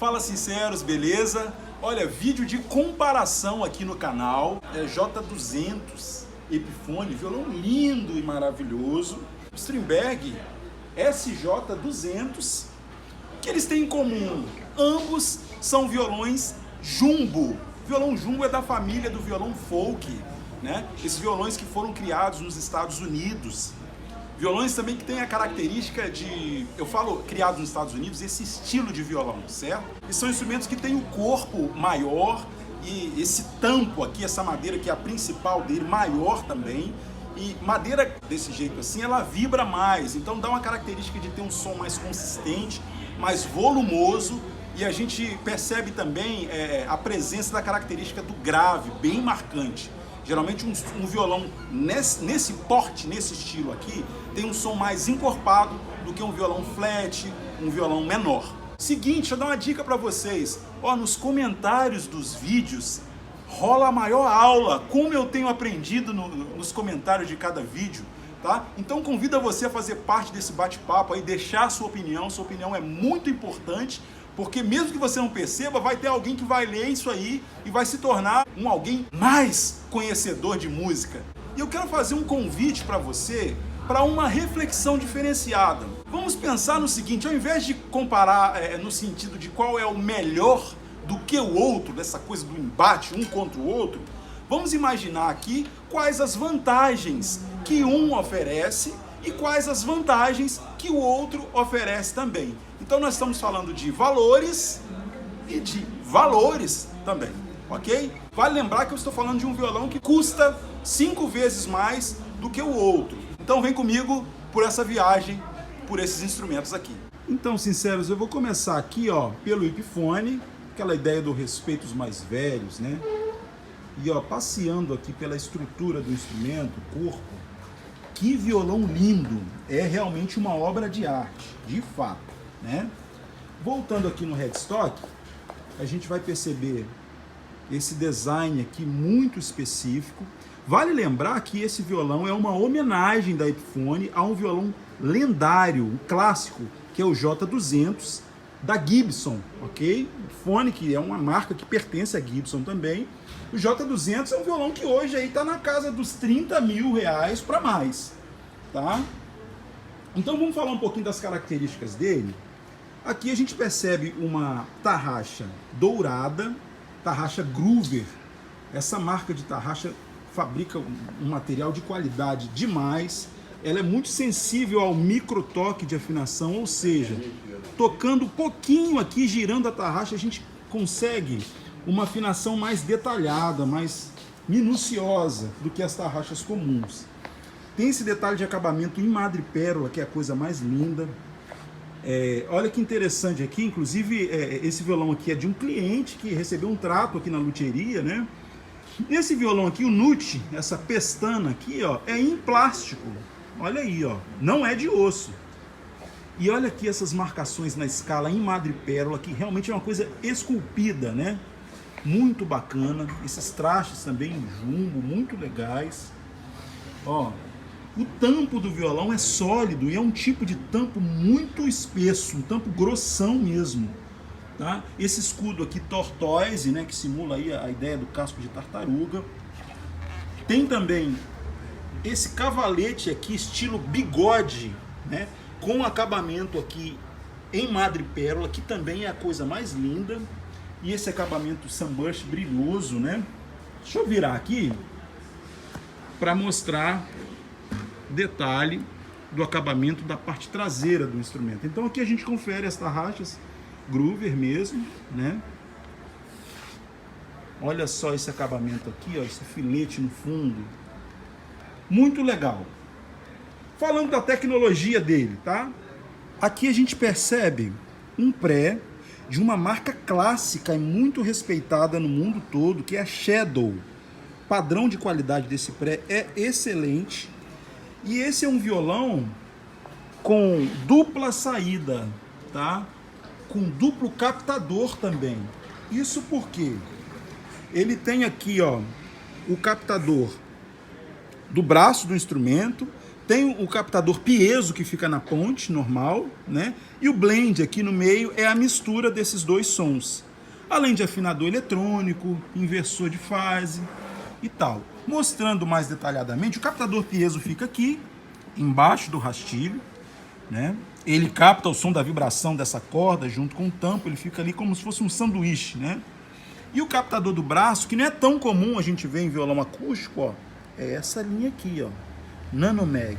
Fala sinceros, beleza? Olha, vídeo de comparação aqui no canal, J200 Epiphone, violão lindo e maravilhoso. Strindberg SJ200, que eles têm em comum? Ambos são violões jumbo. O violão jumbo é da família do violão folk, né? Esses violões que foram criados nos Estados Unidos. Violões também que têm a característica de, eu falo criados nos Estados Unidos, esse estilo de violão, certo? E são instrumentos que têm o corpo maior e esse tampo aqui, essa madeira que é a principal dele, maior também. E madeira desse jeito assim, ela vibra mais, então dá uma característica de ter um som mais consistente, mais volumoso. E a gente percebe também a presença da característica do grave, bem marcante. Geralmente um violão nesse porte, nesse estilo aqui, tem um som mais encorpado do que um violão flat, um violão menor. Seguinte, deixa eu dar uma dica para vocês. Ó, nos comentários dos vídeos rola a maior aula, como eu tenho aprendido nos comentários de cada vídeo, tá? Então convido você a fazer parte desse bate-papo aí, deixar a sua opinião é muito importante. Porque mesmo que você não perceba, vai ter alguém que vai ler isso aí e vai se tornar alguém mais conhecedor de música. E eu quero fazer um convite para você para uma reflexão diferenciada. Vamos pensar no seguinte, ao invés de comparar no sentido de qual é o melhor do que o outro, dessa coisa do embate um contra o outro, vamos imaginar aqui quais as vantagens que um oferece e quais as vantagens que o outro oferece também. Então nós estamos falando de valores e de valores também, ok? Vale lembrar que eu estou falando de um violão que custa 5 vezes mais do que o outro. Então vem comigo por essa viagem, por esses instrumentos aqui. Então, sinceros, eu vou começar aqui, ó, pelo Epiphone, aquela ideia do respeito aos mais velhos, né? E ó, passeando aqui pela estrutura do instrumento, corpo. Que violão lindo! É realmente uma obra de arte, de fato, né? Voltando aqui no headstock, a gente vai perceber esse design aqui muito específico. Vale lembrar que esse violão é uma homenagem da Epiphone a um violão lendário, um clássico, que é o J200 da Gibson, ok? Epiphone, que é uma marca que pertence à Gibson também. O J200 é um violão que hoje aí está na casa dos 30 mil reais para mais, tá? Então vamos falar um pouquinho das características dele. Aqui a gente percebe uma tarraxa dourada, tarraxa Groover. Essa marca de tarraxa fabrica um material de qualidade demais. Ela é muito sensível ao micro toque de afinação, ou seja, tocando um pouquinho aqui, girando a tarraxa, a gente consegue uma afinação mais detalhada, mais minuciosa do que as tarraxas comuns. Tem esse detalhe de acabamento em madrepérola, que é a coisa mais linda. Olha que interessante aqui, inclusive esse violão aqui é de um cliente que recebeu um trato aqui na luthieria, né? Esse violão aqui, o Nut, essa pestana aqui, ó, é em plástico. Olha aí, ó, não é de osso. E olha aqui essas marcações na escala em madrepérola, que realmente é uma coisa esculpida, né? Muito bacana. Esses trastes também em jumbo, muito legais. Ó, o tampo do violão é sólido e é um tipo de tampo muito espesso, um tampo grossão mesmo, tá? Esse escudo aqui tortoise, né, que simula aí a ideia do casco de tartaruga. Tem também esse cavalete aqui estilo bigode, né, com acabamento aqui em madrepérola, que também é a coisa mais linda. E esse acabamento sunburst brilhoso, né? Deixa eu virar aqui para mostrar detalhe do acabamento da parte traseira do instrumento. Então aqui a gente confere as tarraxas Groover mesmo, né? Olha só esse acabamento aqui, ó, esse filete no fundo. Muito legal. Falando da tecnologia dele, tá? Aqui a gente percebe um pré de uma marca clássica e muito respeitada no mundo todo, que é a Shadow. O padrão de qualidade desse pré é excelente. E esse é um violão com dupla saída, tá? Com duplo captador também. Isso porque ele tem aqui, ó, o captador do braço do instrumento, Tem o captador piezo que fica na ponte, normal, né? E o blend aqui no meio é a mistura desses dois sons. Além de afinador eletrônico, inversor de fase e tal. Mostrando mais detalhadamente, o captador piezo fica aqui, embaixo do rastilho, né? Ele capta o som da vibração dessa corda junto com o tampo, ele fica ali como se fosse um sanduíche, né? E o captador do braço, que não é tão comum a gente ver em violão acústico, ó, é essa linha aqui, ó. Nanomag.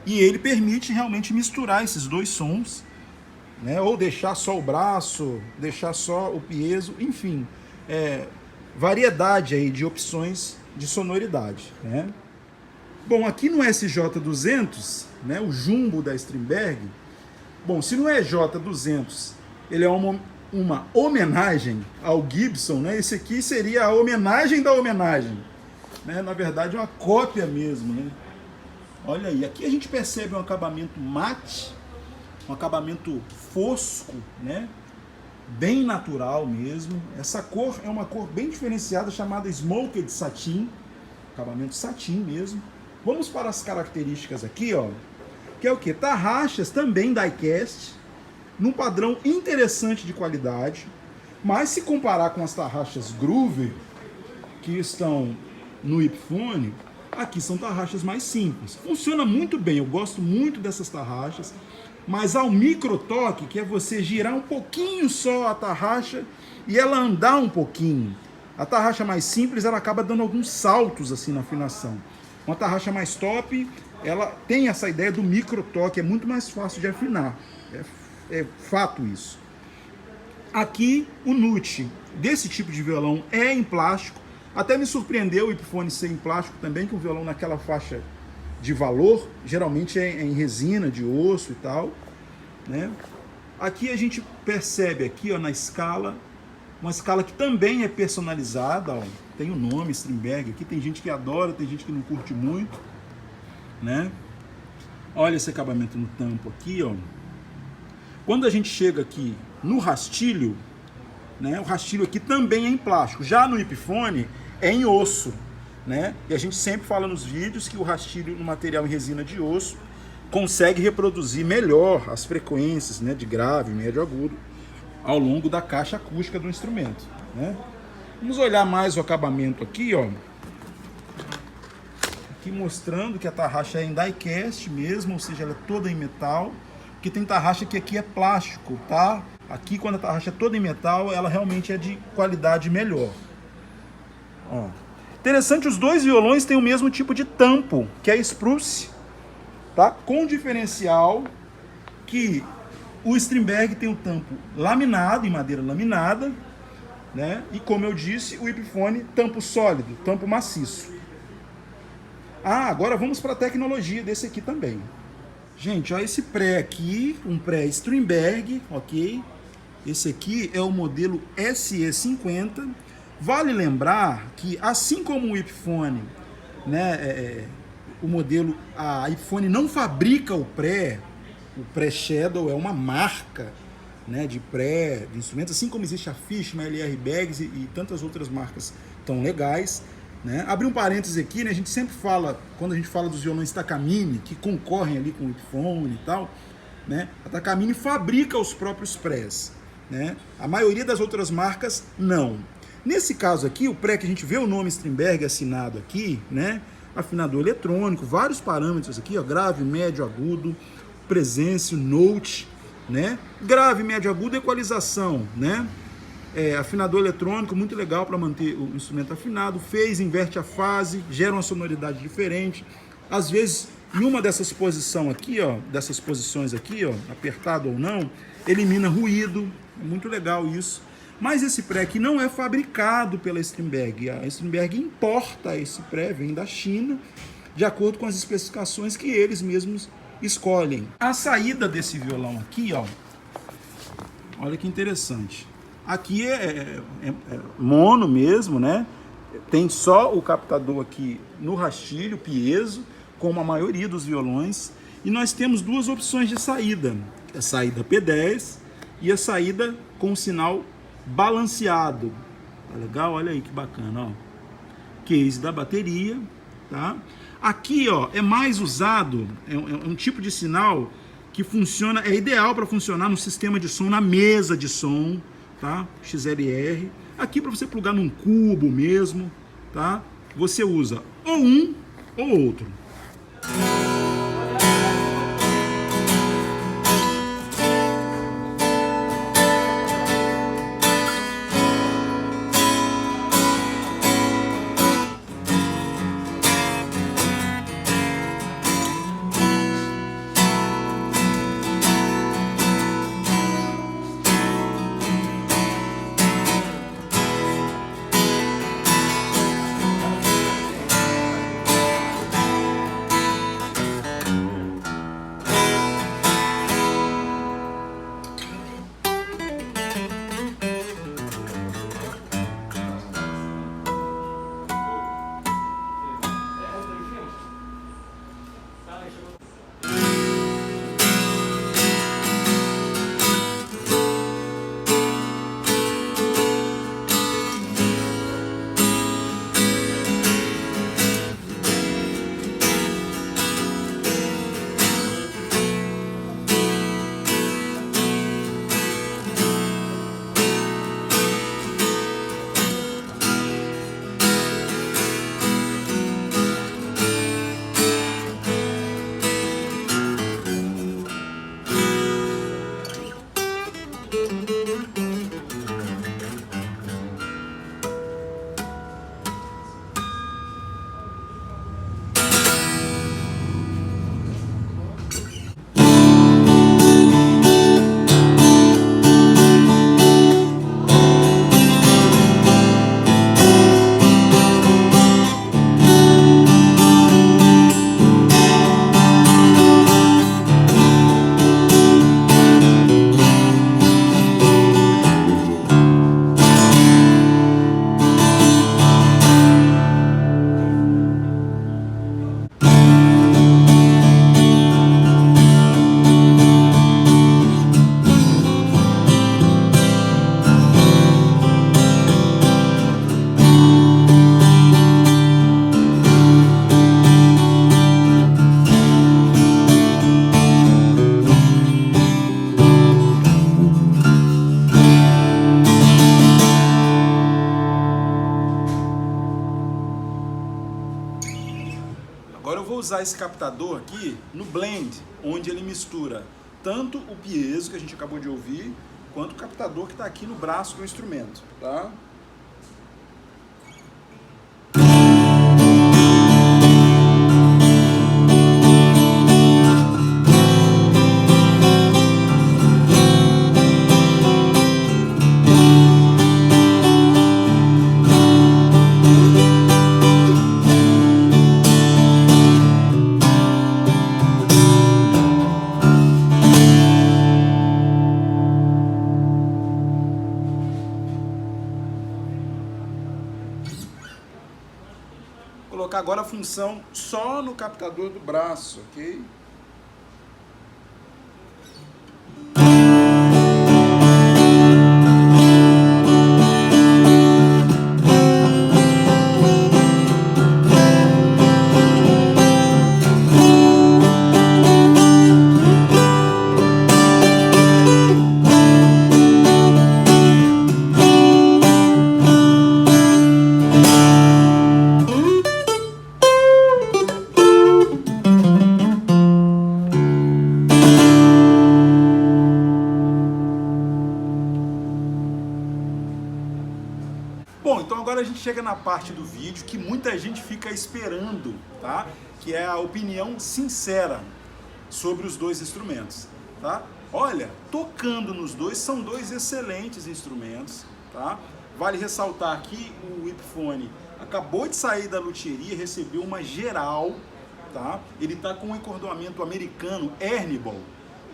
E ele permite realmente misturar esses dois sons, né? Ou deixar só o braço, deixar só o piezo, enfim, variedade aí de opções de sonoridade, né? Bom, aqui no SJ200, né, o jumbo da Strindberg, bom, se no EJ200 ele é uma homenagem ao Gibson, né? Esse aqui seria a homenagem da homenagem, né? Na verdade é uma cópia mesmo, né? Olha aí, aqui a gente percebe um acabamento mate, um acabamento fosco, né? Bem natural mesmo. Essa cor é uma cor bem diferenciada, chamada Smoked Satin, acabamento satin mesmo. Vamos para as características aqui, ó, que é o que? Tarraxas também die-cast, num padrão interessante de qualidade, mas se comparar com as tarraxas Groove, que estão no Epiphone, aqui são tarraxas mais simples. Funciona muito bem, eu gosto muito dessas tarraxas, mas ao microtoque, que é você girar um pouquinho só a tarraxa e ela andar um pouquinho. A tarraxa mais simples, ela acaba dando alguns saltos assim na afinação. Uma tarraxa mais top, ela tem essa ideia do microtoque, é muito mais fácil de afinar. É fato isso. Aqui, o nut desse tipo de violão é em plástico. Até me surpreendeu o Epiphone ser em plástico também, que o violão naquela faixa de valor, geralmente é em resina, de osso e tal, né? Aqui a gente percebe aqui, ó, na escala, uma escala que também é personalizada, ó, tem o nome Strindberg aqui, tem gente que adora, tem gente que não curte muito, né? Olha esse acabamento no tampo aqui, ó. Quando a gente chega aqui no rastilho, né, o rastilho aqui também é em plástico. Já no Epiphone é em osso, né? E a gente sempre fala nos vídeos que o rastilho no material em resina de osso consegue reproduzir melhor as frequências, né, de grave, médio, agudo ao longo da caixa acústica do instrumento, né? Vamos olhar mais o acabamento aqui, ó. Aqui mostrando que a tarraxa é em die-cast mesmo, ou seja, ela é toda em metal. Que tem tarraxa que aqui é plástico, tá? Aqui, quando a tarraxa é toda em metal, ela realmente é de qualidade melhor. Ó. Interessante, os dois violões têm o mesmo tipo de tampo, que é a spruce, tá? Com diferencial que o Strindberg tem o tampo laminado, em madeira laminada, né? E como eu disse, o Epiphone tampo sólido, tampo maciço. Ah, agora vamos para a tecnologia desse aqui também. Gente, ó, esse pré aqui, um pré Strindberg, ok? Esse aqui é o modelo SE50. Vale lembrar que, assim como o Epiphone, né, o modelo, a Epiphone não fabrica o pré-Shadow é uma marca, né, de instrumentos, assim como existe a Fishman, LR Baggs e tantas outras marcas tão legais. Né? Abrir um parênteses aqui, né? A gente sempre fala, quando a gente fala dos violões Takamine, que concorrem ali com o Epiphone e tal, né? A Takamine fabrica os próprios prés, né? A maioria das outras marcas não. Nesse caso aqui, o pré que a gente vê o nome Strindberg assinado aqui, né? Afinador eletrônico, vários parâmetros aqui, ó, grave, médio, agudo, presence, note, né? Grave, médio, agudo, equalização, né? Afinador eletrônico, muito legal para manter o instrumento afinado. Inverte a fase, gera uma sonoridade diferente. Às vezes, em uma dessas posições aqui, ó, apertado ou não, elimina ruído. É muito legal isso. Mas esse pré aqui não é fabricado pela Strindberg. A Strindberg importa esse pré, vem da China, de acordo com as especificações que eles mesmos escolhem. A saída desse violão aqui, ó, olha que interessante. Aqui é mono mesmo, né? Tem só o captador aqui no rastilho, piezo, como a maioria dos violões. E nós temos duas opções de saída. A saída P10 e a saída com o sinal balanceado. Tá legal? Olha aí que bacana, ó. Case da bateria, tá? Aqui, ó, é mais usado, é um tipo de sinal que funciona, é ideal para funcionar no sistema de som, na mesa de som, tá? XLR. Aqui para você plugar num cubo mesmo, tá? Você usa ou um ou outro. Agora eu vou usar esse captador aqui no blend, onde ele mistura tanto o piezo, que a gente acabou de ouvir, quanto o captador que está aqui no braço do instrumento, tá? Colocar agora a função só no captador do braço, ok? Bom, então agora a gente chega na parte do vídeo que muita gente fica esperando, tá? Que é a opinião sincera sobre os dois instrumentos, tá? Olha, tocando nos dois, são dois excelentes instrumentos, tá? Vale ressaltar que o Epiphone acabou de sair da luthieria, recebeu uma geral, tá? Ele tá com um encordoamento americano Hernibal,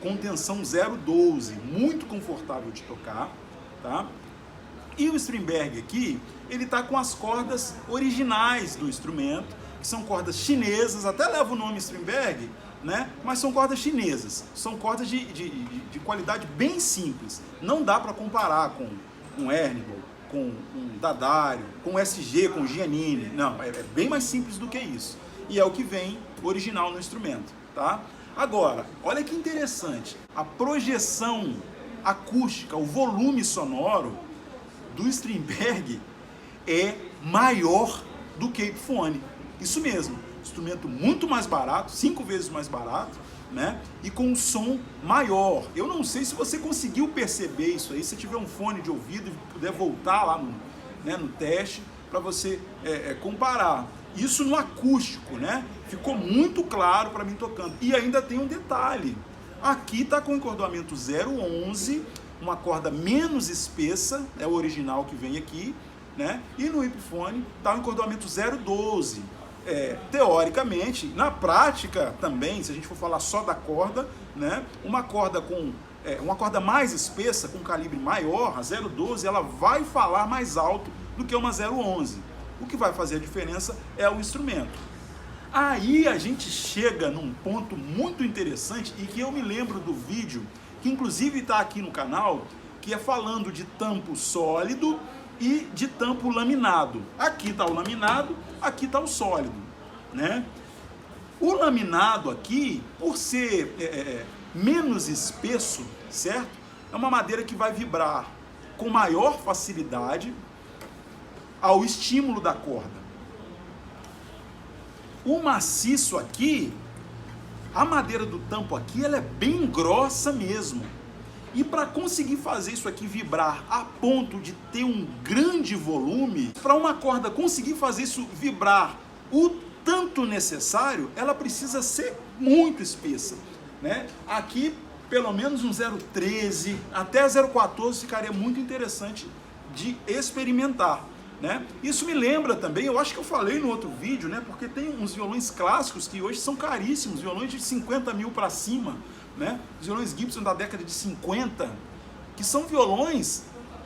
com tensão 0,12, muito confortável de tocar, tá? E o Strindberg aqui, ele tá com as cordas originais do instrumento, que são cordas chinesas, até leva o nome Strindberg, né? Mas são cordas chinesas, são cordas de qualidade bem simples. Não dá para comparar com um Hernibal, com um D'Addario, com SG, com Giannini. Não, é bem mais simples do que isso. e é o que vem original no instrumento, tá? Agora, olha que interessante, a projeção acústica, o volume sonoro do Strindberg é maior do que Epiphone. Isso mesmo, instrumento muito mais barato, 5 vezes mais barato, né? E com um som maior. Eu não sei se você conseguiu perceber isso aí, se tiver um fone de ouvido e puder voltar lá no teste para você comparar. Isso no acústico, né? Ficou muito claro para mim tocando. E ainda tem um detalhe. Aqui está com o encordoamento 011, uma corda menos espessa, é o original que vem aqui, né? E no Epiphone está o encordoamento 012. Teoricamente, na prática também, se a gente for falar só da corda, né? Uma corda mais espessa, com calibre maior, a 012, ela vai falar mais alto do que uma 011. O que vai fazer a diferença é o instrumento. Aí a gente chega num ponto muito interessante e que eu me lembro do vídeo, que inclusive está aqui no canal, que é falando de tampo sólido e de tampo laminado. Aqui está o laminado, aqui está o sólido, né? O laminado aqui, por ser menos espesso, certo? É uma madeira que vai vibrar com maior facilidade ao estímulo da corda. O maciço aqui, a madeira do tampo aqui, ela é bem grossa mesmo. E para conseguir fazer isso aqui vibrar a ponto de ter um grande volume, para uma corda conseguir fazer isso vibrar o tanto necessário, ela precisa ser muito espessa, né? Aqui, pelo menos um 0,13 até 0,14 ficaria muito interessante de experimentar, né? Isso me lembra também, eu acho que eu falei no outro vídeo, né? Porque tem uns violões clássicos que hoje são caríssimos, violões de 50 mil para cima, né? Os violões Gibson da década de 50, que são violões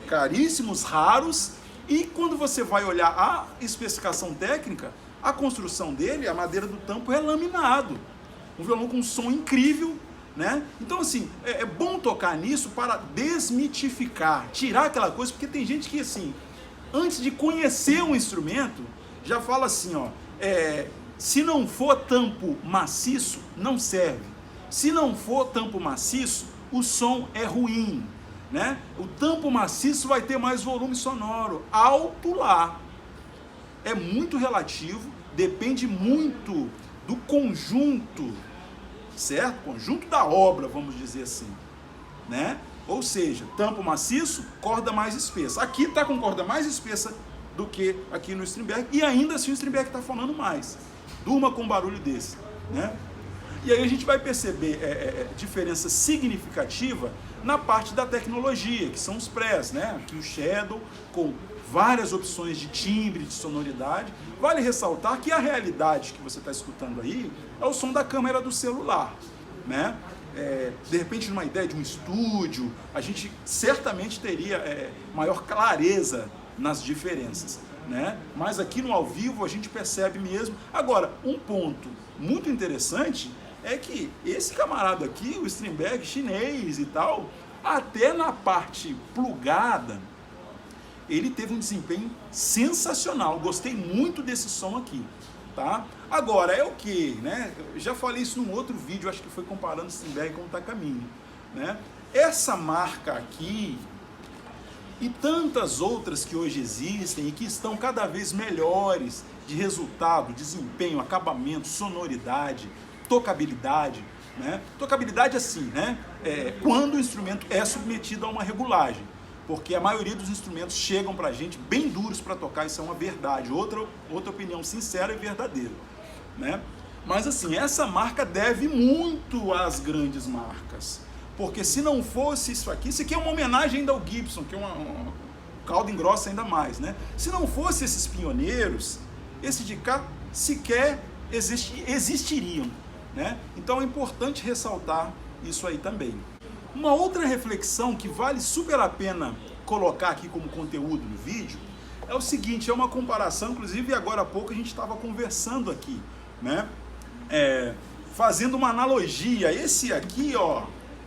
caríssimos, raros, e quando você vai olhar a especificação técnica, a construção dele, a madeira do tampo é laminado. Um violão com um som incrível, né? Então, assim, é bom tocar nisso para desmitificar, tirar aquela coisa, porque tem gente que, assim, antes de conhecer um instrumento, já fala assim, ó, se não for tampo maciço, não serve. Se não for tampo maciço, o som é ruim, né? O tampo maciço vai ter mais volume sonoro, alto lá. É muito relativo, depende muito do conjunto, certo? Conjunto da obra, vamos dizer assim, né? Ou seja, tampo maciço, corda mais espessa. Aqui está com corda mais espessa do que aqui no Strindberg, e ainda assim o Strindberg está falando mais. Durma com um barulho desse, né? E aí a gente vai perceber diferença significativa na parte da tecnologia, que são os prés, né? Aqui o Shadow, com várias opções de timbre, de sonoridade. Vale ressaltar que a realidade que você está escutando aí é o som da câmera do celular, né? De repente, numa ideia de um estúdio, a gente certamente teria maior clareza nas diferenças, né? Mas aqui no ao vivo a gente percebe mesmo. Agora, um ponto muito interessante é que esse camarada aqui, o Strindberg chinês e tal, até na parte plugada, ele teve um desempenho sensacional. Gostei muito desse som aqui, tá? Agora, é o que, né? Eu já falei isso num outro vídeo, acho que foi comparando o Strindberg com o Takamine, né? Essa marca aqui e tantas outras que hoje existem e que estão cada vez melhores de resultado, desempenho, acabamento, sonoridade, tocabilidade, né? Tocabilidade assim, né? Quando o instrumento é submetido a uma regulagem, porque a maioria dos instrumentos chegam pra gente bem duros para tocar, isso é uma verdade, outra opinião sincera e verdadeira, né? Mas assim, essa marca deve muito às grandes marcas, porque se não fosse isso aqui é uma homenagem ainda ao Gibson, que é uma calda engrossa ainda mais, né? Se não fosse esses pioneiros, esse de cá sequer existiriam, né? Então é importante ressaltar isso aí também. Uma outra reflexão que vale super a pena colocar aqui como conteúdo no vídeo é o seguinte, é uma comparação, inclusive agora há pouco a gente estava conversando aqui, né? Fazendo uma analogia, esse aqui, ó,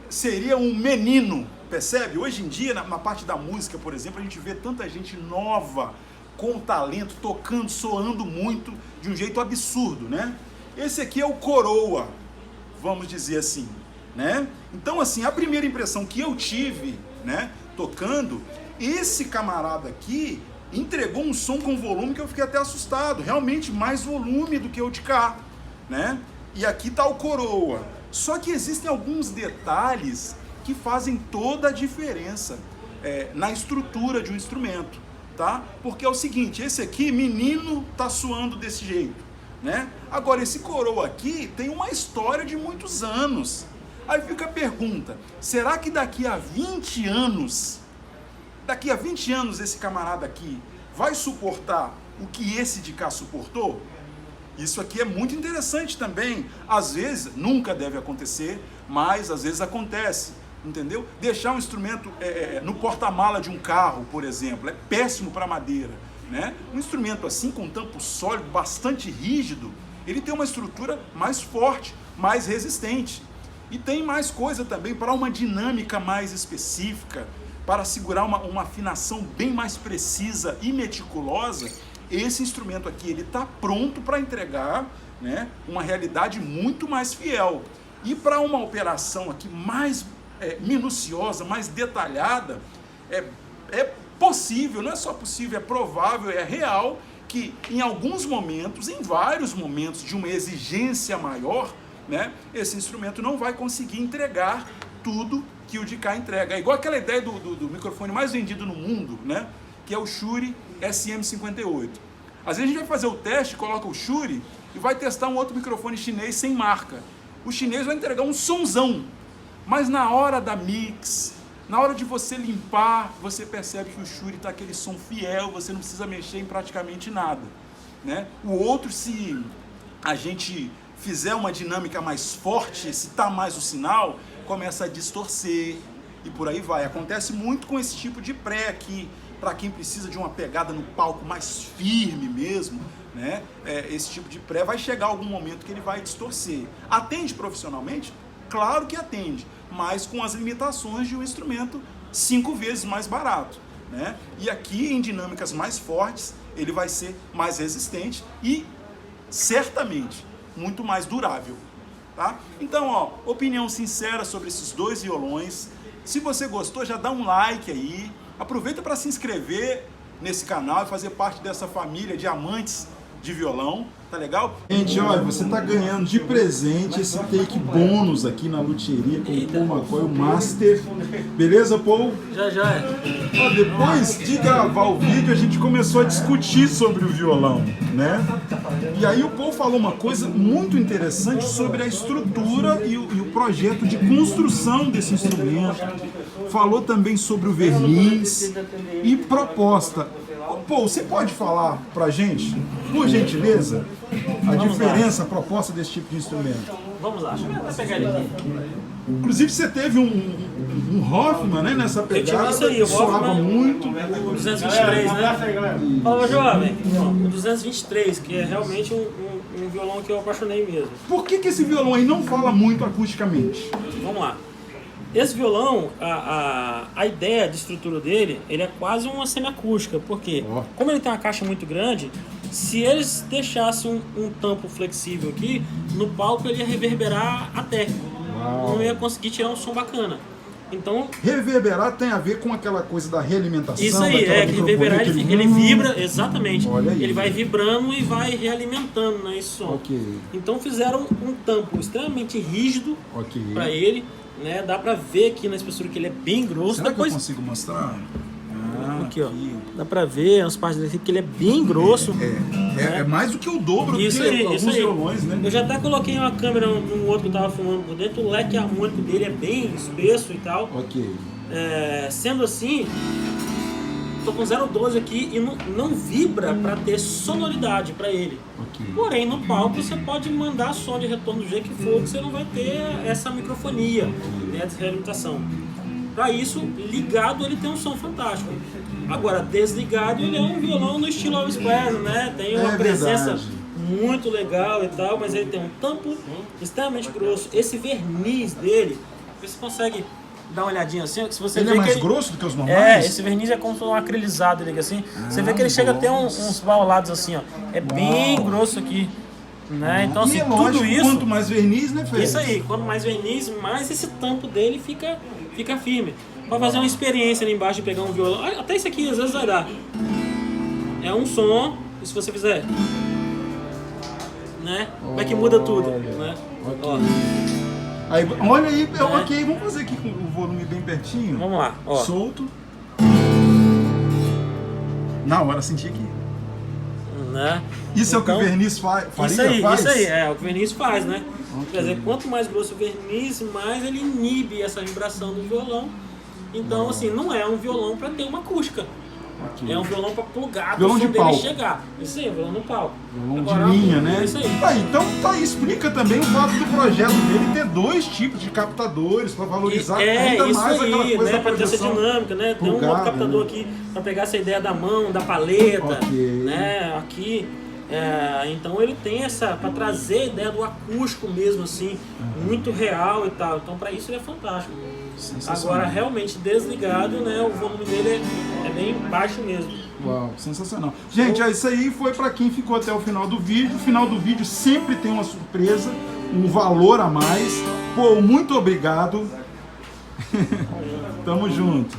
seria um menino, percebe? Hoje em dia, na parte da música, por exemplo, a gente vê tanta gente nova com talento, tocando, soando muito, de um jeito absurdo, né? Esse aqui é o coroa, vamos dizer assim, né? Então, assim, a primeira impressão que eu tive, né, tocando, esse camarada aqui entregou um som com volume que eu fiquei até assustado, realmente mais volume do que o de cá, né? E aqui tá o coroa. Só que existem alguns detalhes que fazem toda a diferença na estrutura de um instrumento, tá? Porque é o seguinte, esse aqui, menino, tá soando desse jeito, né? Agora, esse coroa aqui tem uma história de muitos anos. Aí fica a pergunta, será que daqui a 20 anos esse camarada aqui vai suportar o que esse de cá suportou? Isso aqui é muito interessante também. Às vezes, nunca deve acontecer, mas às vezes acontece, entendeu? Deixar um instrumento no porta-mala de um carro, por exemplo, é péssimo para madeira, né? Um instrumento assim, com tampo sólido, bastante rígido, ele tem uma estrutura mais forte, mais resistente. E tem mais coisa também para uma dinâmica mais específica, para segurar uma afinação bem mais precisa e meticulosa. Esse instrumento aqui, ele está pronto para entregar, né, uma realidade muito mais fiel. E para uma operação aqui mais minuciosa, mais detalhada, é possível, não é só possível, é provável, é real, que em alguns momentos, em vários momentos de uma exigência maior, né, esse instrumento não vai conseguir entregar tudo que o de cá entrega. É igual aquela ideia do microfone mais vendido no mundo, né, que é o Shure SM58. Às vezes a gente vai fazer o teste, coloca o Shure e vai testar um outro microfone chinês sem marca. O chinês vai entregar um sonzão, mas na hora da mix, na hora de você limpar, você percebe que o Shure está aquele som fiel, você não precisa mexer em praticamente nada, né? O outro, se a gente fizer uma dinâmica mais forte, excitar mais o sinal, começa a distorcer e por aí vai. Acontece muito com esse tipo de pré aqui, para quem precisa de uma pegada no palco mais firme mesmo, né? Esse tipo de pré vai chegar algum momento que ele vai distorcer. Atende profissionalmente? Claro que atende, mas com as limitações de um instrumento 5 vezes mais barato, né? E aqui, em dinâmicas mais fortes, ele vai ser mais resistente e, certamente, muito mais durável, tá? Então, ó, opinião sincera sobre esses dois violões. Se você gostou, já dá um like aí. Aproveita para se inscrever nesse canal e fazer parte dessa família de amantes de violão, tá legal? Gente, olha, você tá ganhando de presente esse take bônus aqui na luthieria com o Paul McCoy, o Master. Beleza, Paul? Já. Ó, depois de gravar o vídeo, a gente começou a discutir sobre o violão, né? E aí o Paul falou uma coisa muito interessante sobre a estrutura e o projeto de construção desse instrumento. Falou também sobre o verniz e proposta. Paul, você pode falar pra gente, por gentileza, a diferença, a proposta desse tipo de instrumento? Vamos lá, deixa eu pegar ele aqui. Inclusive você teve um Hoffman, né, nessa pegada, isso aí, o soava Hoffman, muito. O 223, né? Fala, jovem. O 223, que é realmente um violão que eu apaixonei mesmo. Por que esse violão aí não fala muito acusticamente? Vamos lá. Esse violão, a ideia de estrutura dele, ele é quase uma semiacústica, porque como ele tem uma caixa muito grande, se eles deixassem um tampo flexível aqui, no palco ele ia reverberar até. Não ia conseguir tirar um som bacana. Então, reverberar tem a ver com aquela coisa da realimentação. Isso aí, que reverberar ele vibra, exatamente. Ele vai vibrando e vai realimentando, né, esse som. Então fizeram um tampo extremamente rígido para ele. Né? Dá pra ver aqui na espessura que ele é bem grosso. Será que eu consigo mostrar? Aqui, ó. Dá pra ver as partes dele que ele é bem grosso. É mais do que o dobro isso do que aí, alguns violões, né? Eu já até coloquei uma câmera no outro que eu tava filmando por dentro. O leque harmônico dele é bem espesso e tal. Sendo assim, tô com 0,12 aqui e não vibra para ter sonoridade para ele. Porém, no palco você pode mandar som de retorno do jeito que for, que você não vai ter essa microfonia, né, essa realimentação. Para isso, ligado ele tem um som fantástico. Agora, desligado ele é um violão no estilo Elvis Presley, né? Tem uma presença muito legal e tal, mas ele tem um tampo extremamente grosso. Esse verniz dele, você consegue dá uma olhadinha assim, se você ele vê é mais que grosso do que os normais? É, esse verniz é como se fosse um acrilizado ele assim. Você vê que ele chega a ter uns baulados assim, ó. É bem grosso aqui. Né? Então, assim, e é lógico, tudo isso. Quanto mais verniz, né, Fê? Isso aí, quanto mais verniz, mais esse tampo dele fica firme. Pra fazer uma experiência ali embaixo de pegar um violão. Até isso aqui às vezes vai dar. É um som, e se você fizer. Né? Como é que muda tudo? Né? Okay. Ó. Aí, olha aí, ok, vamos fazer aqui com o volume bem pertinho. Vamos lá, ó. Solto. Na hora, senti aqui. Né? Isso então, é o que o verniz faz? Isso aí, é o que o verniz faz, né? Okay. Quer dizer, quanto mais grosso o verniz, mais ele inibe essa vibração do violão. Então, assim, não é um violão para ter uma acústica. Okay. É um violão para plugar violão de dele chegar. Isso aí, violão no palco. Violão agora, de linha, né? Isso aí. Então explica também o fato do projeto dele ter 2 tipos de captadores para valorizar ainda mais aí, aquela coisa, né? da Para ter essa dinâmica, né? Tem um outro captador, né, aqui para pegar essa ideia da mão, da paleta, né? Aqui. Então ele tem essa, para trazer a ideia do acústico mesmo, assim, muito real e tal. Então para isso ele é fantástico. Agora realmente desligado, né, o volume dele é bem baixo mesmo. Uau, sensacional. Gente, isso aí foi para quem ficou até o final do vídeo. O final do vídeo sempre tem uma surpresa, um valor a mais. Pô, muito obrigado. Tamo junto.